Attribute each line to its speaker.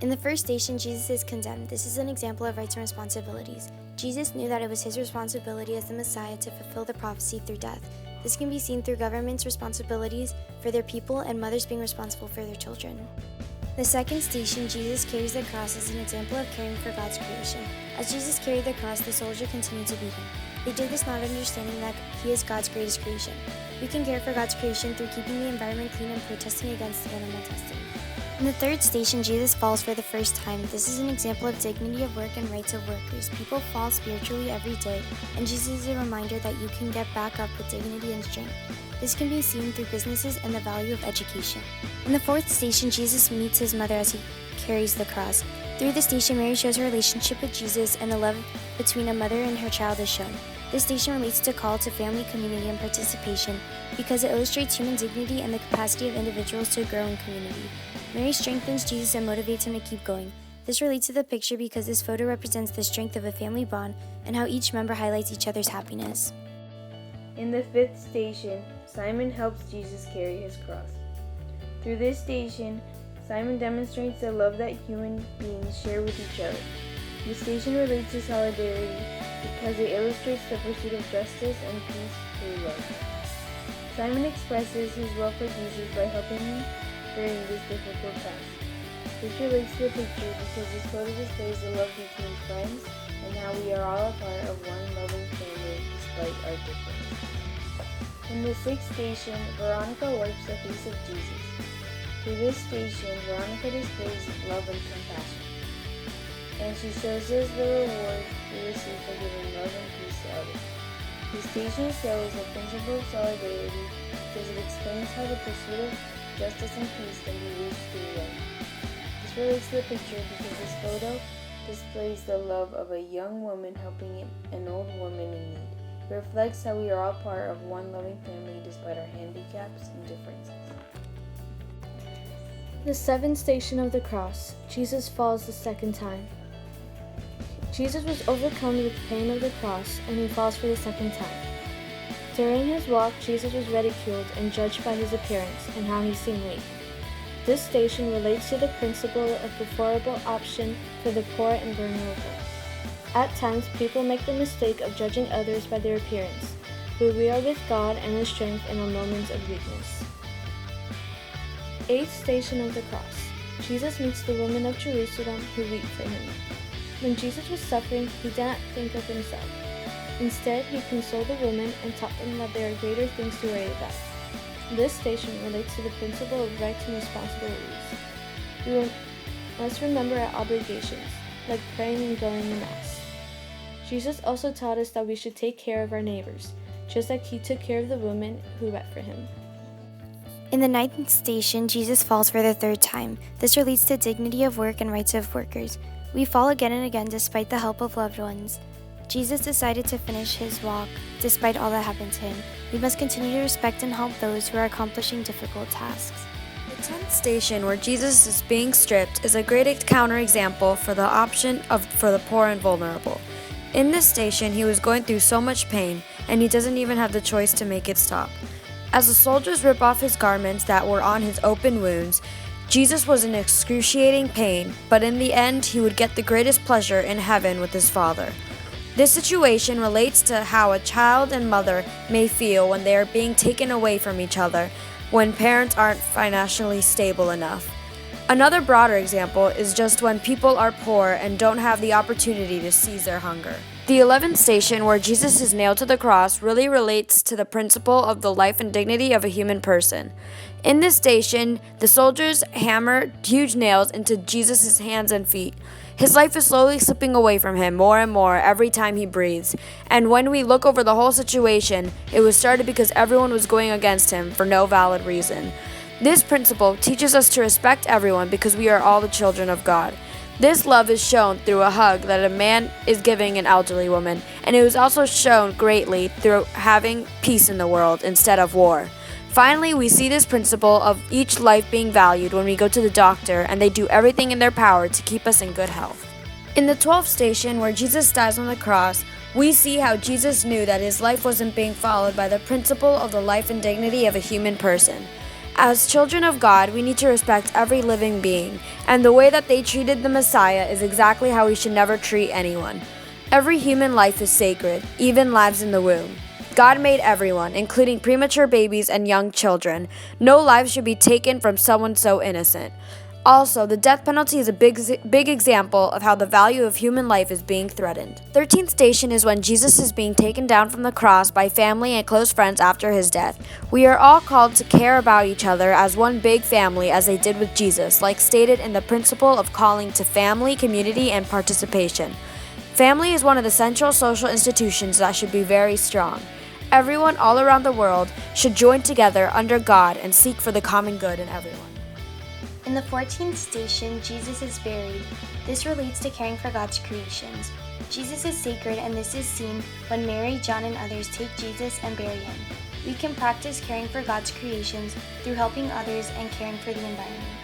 Speaker 1: In the first station, Jesus is condemned. This is an example of rights and responsibilities. Jesus knew that it was his responsibility as the Messiah to fulfill the prophecy through death. This can be seen through government's responsibilities for their people and mothers being responsible for their children. The second station, Jesus carries the cross, is an example of caring for God's creation. As Jesus carried the cross, the soldier continued to beat him. They did this not understanding that he is God's greatest creation. We can care for God's creation through keeping the environment clean and protesting against animal testing. In the third station, Jesus falls for the first time. This is an example of dignity of work and rights of workers. People fall spiritually every day, and Jesus is a reminder that you can get back up with dignity and strength. This can be seen through businesses and the value of education. In the fourth station, Jesus meets his mother as he carries the cross. Through the station, Mary shows her relationship with Jesus, and the love between a mother and her child is shown. This station relates to call to family, community, and participation because it illustrates human dignity and the capacity of individuals to grow in community. Mary strengthens Jesus and motivates him to keep going. This relates to the picture because this photo represents the strength of a family bond and how each member highlights each other's happiness.
Speaker 2: In the fifth station, Simon helps Jesus carry his cross. Through this station, Simon demonstrates the love that human beings share with each other. The station relates to solidarity because it illustrates the pursuit of justice and peace through love. Simon expresses his love for Jesus by helping him during this difficult task. This relates to the picture because this photo displays the love between friends and how we are all a part of one loving family despite our differences. In the sixth station, Veronica wipes the face of Jesus. Through this station, Veronica displays love and compassion, and she shows us the reward we receive for giving love and peace to others. The station shows the principle of solidarity because it explains how the pursuit of justice and peace can be reached through love. This relates to the picture because this photo displays the love of a young woman helping an old woman in need. It reflects how we are all part of one loving family despite our handicaps and differences.
Speaker 3: The seventh station of the cross, Jesus falls the second time. Jesus was overcome with the pain of the cross, and he falls for the second time. During his walk, Jesus was ridiculed and judged by his appearance and how he seemed weak. This station relates to the principle of preferable option for the poor and vulnerable. At times, people make the mistake of judging others by their appearance, but we are with God and his strength in our moments of weakness. Eighth station of the cross. Jesus meets the women of Jerusalem who weep for him. When Jesus was suffering, he did not think of himself. Instead, he consoled the women and taught them that there are greater things to worry about. This station relates to the principle of rights and responsibilities. We must remember our obligations, like praying and going to Mass. Jesus also taught us that we should take care of our neighbors, just like he took care of the women who wept for him.
Speaker 1: In the ninth station, Jesus falls for the third time. This relates to dignity of work and rights of workers. We fall again and again despite the help of loved ones. Jesus decided to finish his walk despite all that happened to him. We must continue to respect and help those who are accomplishing difficult tasks.
Speaker 4: The 10th station, where Jesus is being stripped, is a great counterexample for the option for the poor and vulnerable. In this station, he was going through so much pain, and he doesn't even have the choice to make it stop. As the soldiers rip off his garments that were on his open wounds, Jesus was in excruciating pain, but in the end, he would get the greatest pleasure in heaven with his Father. This situation relates to how a child and mother may feel when they are being taken away from each other, when parents aren't financially stable enough. Another broader example is just when people are poor and don't have the opportunity to seize their hunger. The 11th station, where Jesus is nailed to the cross, really relates to the principle of the life and dignity of a human person. In this station, the soldiers hammer huge nails into Jesus' hands and feet. His life is slowly slipping away from him more and more every time he breathes. And when we look over the whole situation, it was started because everyone was going against him for no valid reason. This principle teaches us to respect everyone because we are all the children of God. This love is shown through a hug that a man is giving an elderly woman, and it was also shown greatly through having peace in the world instead of war. Finally, we see this principle of each life being valued when we go to the doctor and they do everything in their power to keep us in good health. In the 12th station, where Jesus dies on the cross, we see how Jesus knew that his life wasn't being followed by the principle of the life and dignity of a human person. As children of God, we need to respect every living being, and the way that they treated the Messiah is exactly how we should never treat anyone. Every human life is sacred, even lives in the womb. God made everyone, including premature babies and young children. No life should be taken from someone so innocent. Also, the death penalty is a big example of how the value of human life is being threatened. 13th station is when Jesus is being taken down from the cross by family and close friends after his death. We are all called to care about each other as one big family as they did with Jesus, like stated in the principle of calling to family, community, and participation. Family is one of the central social institutions that should be very strong. Everyone all around the world should join together under God and seek for the common good in everyone.
Speaker 1: In the 14th station, Jesus is buried. This relates to caring for God's creations. Jesus is sacred, and this is seen when Mary, John, and others take Jesus and bury him. We can practice caring for God's creations through helping others and caring for the environment.